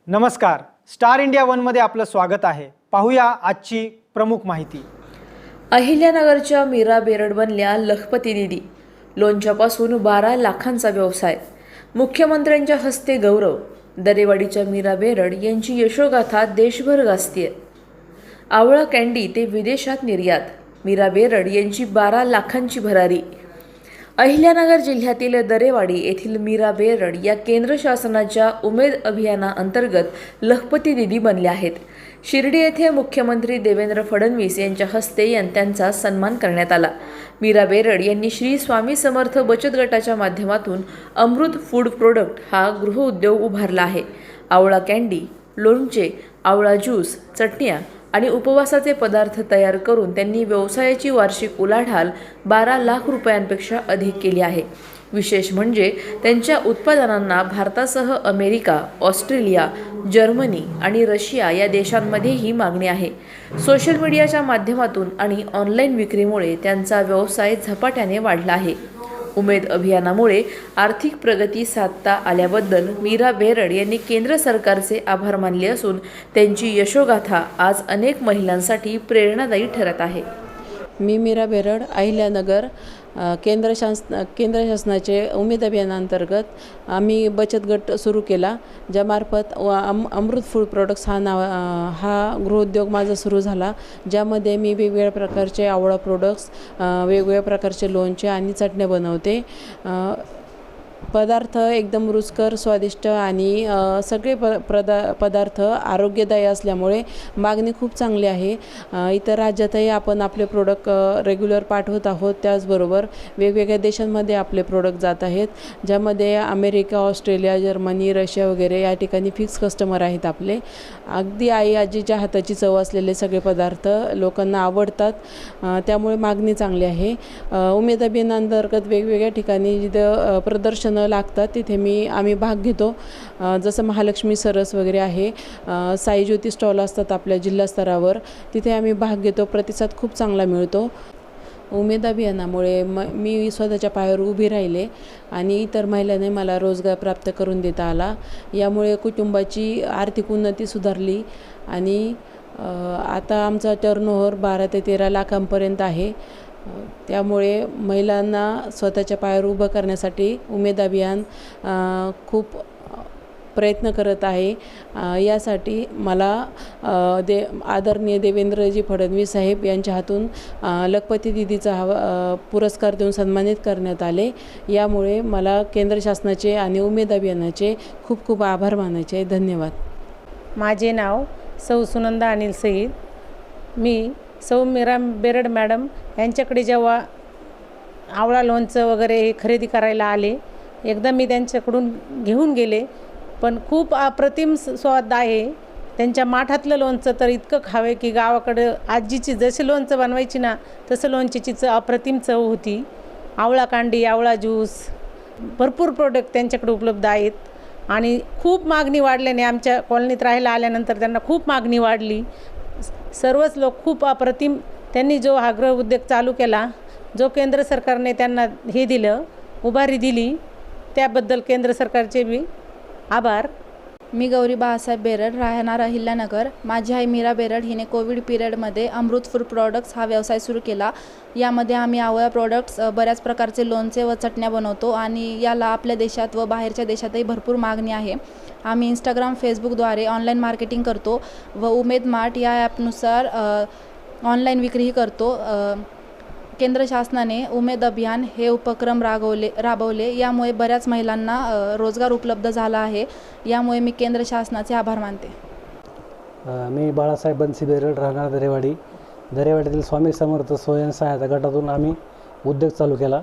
नमस्कार, star India वनमध्ये आपलं स्वागत आहे। पाहूया आजची प्रमुख माहिती। अहिल्यानगरच्या मीरा बेरड बनल्या लखपती दीदी। लोणच्यापासून 12 लाखांचा व्यवसाय। मुख्यमंत्र्यांच्या हस्ते गौरव। दरेवाडीच्या मीरा बेरड यांची यशोगाथा देशभर गाजतेय। आवळा कँडी ते विदेशात निर्यात। मीरा बेरड यांची 12 लाखांची भरारी। अहिल्यानगर जिल्ह्यातील दरेवाडी येथील मीरा बेरड या केंद्र शासनाच्या उमेद अभियानाअंतर्गत लखपती दीदी बनल्या आहेत। शिर्डी येथे मुख्यमंत्री देवेंद्र फडणवीस यांच्या हस्ते त्यांचा सन्मान करण्यात आला। मीरा बेरड यांनी श्री स्वामी समर्थ बचत गटाच्या माध्यमातून अमृत फूड प्रोडक्ट हा गृहउद्योग उभारला आहे। आवळा कँडी, लोणचे, आवळा ज्यूस, चटण्या आणि उपवासाचे पदार्थ तयार करून त्यांनी व्यवसायाची वार्षिक उलाढाल 12 लाख रुपयांपेक्षा अधिक केली आहे। विशेष म्हणजे त्यांच्या उत्पादनांना भारतासह अमेरिका, ऑस्ट्रेलिया, जर्मनी आणि रशिया या देशांमध्येही मागणी आहे। सोशल मीडियाच्या माध्यमातून आणि ऑनलाईन विक्रीमुळे त्यांचा व्यवसाय झपाट्याने वाढला आहे। उमेद अभियानामुळे आर्थिक प्रगती साधता आल्याबद्दल मीरा बेरड यांनी केंद्र सरकारचे आभार मानले असून त्यांची यशोगाथा आज अनेक महिलांसाठी प्रेरणादायी ठरत आहे। मी मीरा बेरड, अहिल्यानगर केंद्र शासनाचे उमेद अभियानांतर्गत आम्ही बचत गट सुरू केला, ज्यामार्फत अमृत फूड प्रोडक्ट्स हा गृहउद्योग माझा सुरू झाला, ज्यामध्ये मी वेगवेगळ्या प्रकारचे आवळा प्रोडक्ट्स, वेगवेगळ्या प्रकारचे लोणचे आणि चटण्या बनवते। पदार्थ एकदम रुचकर, स्वादिष्ट आणि सगळे पदार्थ आरोग्यदायी असल्यामुळे मागणी खूप चांगली आहे। इतर राज्यातही आपण आपले प्रोडक्ट रेग्युलर पाठवत आहोत। त्याचबरोबर वेगवेगळ्या देशांमध्ये आपले प्रोडक्ट जात आहेत, ज्यामध्ये अमेरिका, ऑस्ट्रेलिया, जर्मनी, रशिया वगैरे या ठिकाणी फिक्स कस्टमर आहेत आपले। अगदी आई आजीच्या हाताची चव असलेले सगळे पदार्थ लोकांना आवडतात, त्यामुळे मागणी चांगली आहे। उमेद अभियानांतर्गत वेगवेगळ्या ठिकाणी जिथं प्रदर्शनं लागतात तिथे आम्ही भाग घेतो, जसं महालक्ष्मी सरस वगैरे आहे, साई ज्योती स्टॉल असतात आपल्या जिल्हा स्तरावर, तिथे आम्ही भाग घेतो। प्रतिसाद खूप चांगला मिळतो। उमेद अभियानामुळे मी स्वतःच्या पायावर उभी राहिले आणि इतर महिलांनी मला रोजगार प्राप्त करून देता आला। यामुळे कुटुंबाची आर्थिक उन्नती सुधारली आणि आता आमचा टर्नओव्हर 12 ते 13 लाखांपर्यंत आहे। त्यामुळे महिलांना स्वतःच्या पायावर उभं करण्यासाठी उमेद अभियान खूप प्रयत्न करत आहे। यासाठी मला आदरणीय देवेंद्रजी फडणवीस साहेब यांच्या हातून लखपती दीदीचा पुरस्कार देऊन सन्मानित करण्यात आले। यामुळे मला केंद्र शासनाचे आणि उमेद अभियानाचे खूप खूप आभार मानायचे आहे। धन्यवाद। माझे नाव सौ सुनंदा अनिल सईद। मी सौ मीरा बेरड मॅडम यांच्याकडे जेव्हा आवळा लोणचं वगैरे खरेदी करायला आले, एकदा मी त्यांच्याकडून घेऊन गेले, पण खूप अप्रतिम स्वाद आहे त्यांच्या माठातलं लोणचं। तर इतकं खावे की गावाकडं आजीची जशी लोणचं बनवायची ना, तसं लोणच्याची अप्रतिम चव होती। आवळा कांडी, आवळा ज्यूस, भरपूर प्रोडक्ट त्यांच्याकडे उपलब्ध आहेत आणि खूप मागणी वाढल्याने आमच्या कॉलनीत राहायला आल्यानंतर त्यांना खूप मागणी वाढली। सर्वच लोक खूप अप्रतिम, त्यांनी जो हा गृहउद्योग चालू केला, जो केंद्र सरकारने त्यांना हे दिलं, उभारी दिली, त्याबद्दल केंद्र सरकारचे बी आभार। मी गौरी बाळासाहेब बेरड, राहणार अहिल्यानगर। माझी आई मीरा बेरड हिने कोविड पिरियडमध्ये अमृत फूड प्रोडक्ट्स हा व्यवसाय सुरू केला। यामध्ये आम्ही आवळा प्रोडक्ट्स, बऱ्याच प्रकारचे लोणचे व चटण्या बनवतो आणि याला आपल्या देशात व बाहेरच्या देशातही भरपूर मागणी आहे। आम्ही इंस्टाग्राम, फेसबुकद्वारे ऑनलाईन मार्केटिंग करतो व उमेद मार्ट या ॲपनुसार ऑनलाईन विक्रीही करतो। केंद्र शासनाने उमेद अभियान हे उपक्रम राबवले, यामुळे बऱ्याच महिलांना रोजगार उपलब्ध झाला आहे। यामुळे मी केंद्र शासनाचे आभार मानते। मी बाळासाहेब बनसी बेरड, राहणार दरेवाडीतील स्वामी समर्थ स्वयं सहायता गटातून आम्ही उद्योग चालू केला।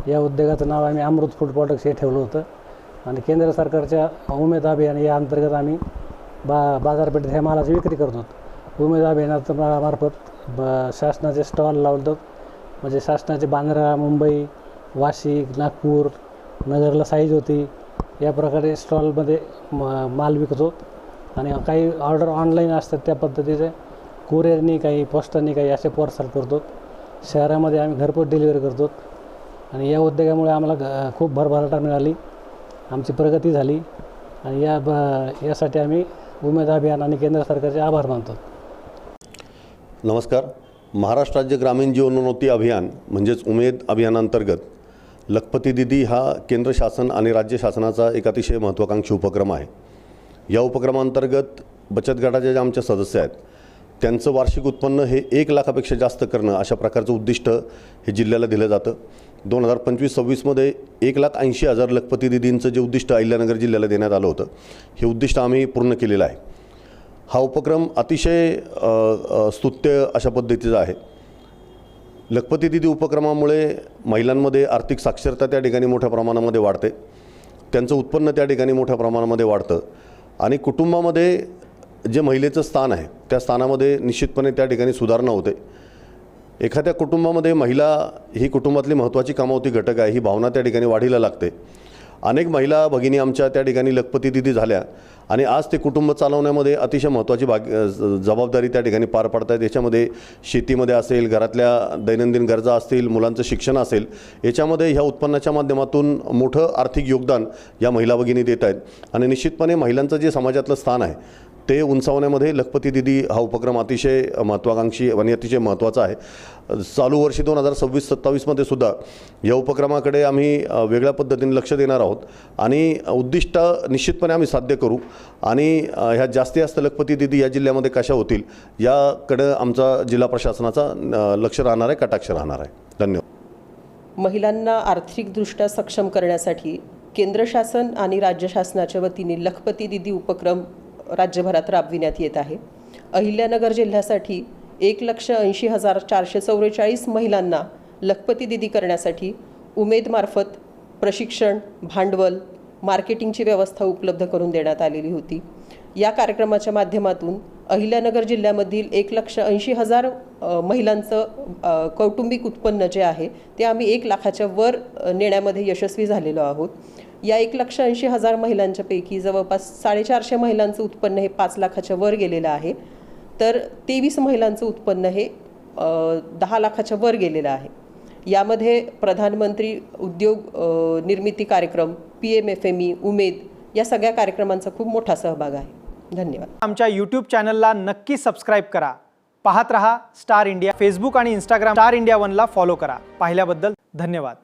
या उद्योगाचं नाव आम्ही अमृत फूड प्रोडक्ट्स हे ठेवलं होतं आणि केंद्र सरकारच्या उमेद अभियान या अंतर्गत आम्ही बाजारपेठेत ह्या मालाची विक्री करतो। उमेद अभियानामार्फत शासनाचे स्टॉल लावतो, म्हणजे शासनाचे बांद्रा, मुंबई, वाशिक, नागपूर, नगरला साई ज्योती या प्रकारे स्टॉलमध्ये माल विकतो आणि काही ऑर्डर ऑनलाईन असतात त्या पद्धतीचे कुरिअरनी, काही पोस्टानी, काही असे पार्सल करतो। शहरामध्ये आम्ही घरपोच डिलिव्हरी करतो आणि या उद्योगामुळे आम्हाला खूप भरभराट मिळाली, आमची प्रगती झाली आणि यासाठी आम्ही उमेद अभियान आणि केंद्र सरकारचे आभार मानतो. नमस्कार. महाराष्ट्र राज्य ग्रामीण जीवनोन्नती अभियान म्हणजेच उमेद अभियानांतर्गत लखपती दीदी हा केंद्र शासन आणि राज्य शासनाचा एक अतिशय महत्त्वाकांक्षी उपक्रम आहे. या उपक्रमांतर्गत बचत गटाचे जे आमचे सदस्य आहेत त्यांचं वार्षिक उत्पन्न हे 1 लाखापेक्षा जास्त करणं अशा प्रकारचं उद्दिष्ट हे जिल्ह्याला दिलं जातं. 2025-26मध्ये 1,80,000 लखपती दीदींचं जे उद्दिष्ट अहिल्यानगर जिल्ह्याला देण्यात आलं होतं हे उद्दिष्ट आम्ही पूर्ण केलेलं आहे. हा उपक्रम अतिशय स्तुत्य अशा पद्धतीचा आहे. लखपती दीदी उपक्रमामुळे महिलांमध्ये आर्थिक साक्षरता त्या ठिकाणी मोठ्या प्रमाणामध्ये वाढते, त्यांचं उत्पन्न त्या ठिकाणी मोठ्या प्रमाणामध्ये वाढतं आणि कुटुंबामध्ये जे महिलेचं स्थान आहे त्या स्थानामध्ये निश्चितपणे त्या ठिकाणी सुधारणा होते. एखाद्या कुटुंबामध्ये महिला ही कुटुंबातली महत्त्वाची कमावती घटक आहे ही भावना त्या ठिकाणी वाढीला लागते. अनेक महिला भगिनी आमच्या त्या ठिकाणी लखपती दीदी झाल्या आणि आज ते कुटुंब चालवण्यामध्ये अतिशय महत्त्वाची जबाबदारी त्या ठिकाणी पार पाडत आहेत. याच्यामध्ये शेतीमध्ये असेल, घरातल्या दैनंदिन गरजा असतील, मुलांचं शिक्षण असेल, याच्यामध्ये ह्या उत्पन्नाच्या माध्यमातून मोठं आर्थिक योगदान या महिला भगिनी देत आहेत आणि निश्चितपणे महिलांचं जे समाजातलं स्थान आहे ते उंचावण्यामध्ये लखपती दीदी हा उपक्रम अतिशय महत्त्वाकांक्षी आणि अतिशय महत्त्वाचा आहे. चालू वर्षी 2026-27मध्ये सुद्धा या उपक्रमाकडे आम्ही वेगळ्या पद्धतीने लक्ष देणार आहोत आणि उद्दिष्ट निश्चितपणे आम्ही साध्य करू आणि ह्या जास्तीत जास्त लखपती दीदी या जिल्ह्यामध्ये कशा होतील याकडे आमचा जिल्हा प्रशासनाचा लक्ष राहणार आहे, कटाक्ष राहणार आहे. धन्यवाद. महिलांना आर्थिकदृष्ट्या सक्षम करण्यासाठी केंद्र शासन आणि राज्य शासनाच्या वतीने लखपती दीदी उपक्रम राज्यभरात राबविण्यात येत आहे. अहिल्यानगर जिल्ह्यासाठी 1,80,444 महिलांना लखपती दीदी करण्यासाठी उमेदमार्फत प्रशिक्षण, भांडवल, मार्केटिंगची व्यवस्था उपलब्ध करून देण्यात आलेली होती. या कार्यक्रमाच्या माध्यमातून अहिल्यानगर जिल्ह्यामधील 1,80,000 महिलांचं कौटुंबिक उत्पन्न जे आहे ते आम्ही 1 लाखाच्या वर नेण्यामध्ये यशस्वी झालेलो आहोत. या 1,80,000 महिलांच्या पैकी जवळपास 450 महिलांचं उत्पन्न हे 5 लाखाच्या वर गेलेलं आहे, तर 23 महिलांचं उत्पन्न हे 10 लाखाच्या वर गेलेलं आहे. यामध्ये प्रधानमंत्री उद्योग निर्मिती कार्यक्रम, PMFME, उमेद या सगळ्या कार्यक्रमांचा खूप मोठा सहभाग आहे. धन्यवाद. आमच्या यूट्यूब चॅनलला नक्की सबस्क्राईब करा. पाहत रहा स्टार इंडिया. फेसबुक आणि इंस्टाग्राम स्टार इंडिया 1ला फॉलो करा. पाहिल्याबद्दल धन्यवाद.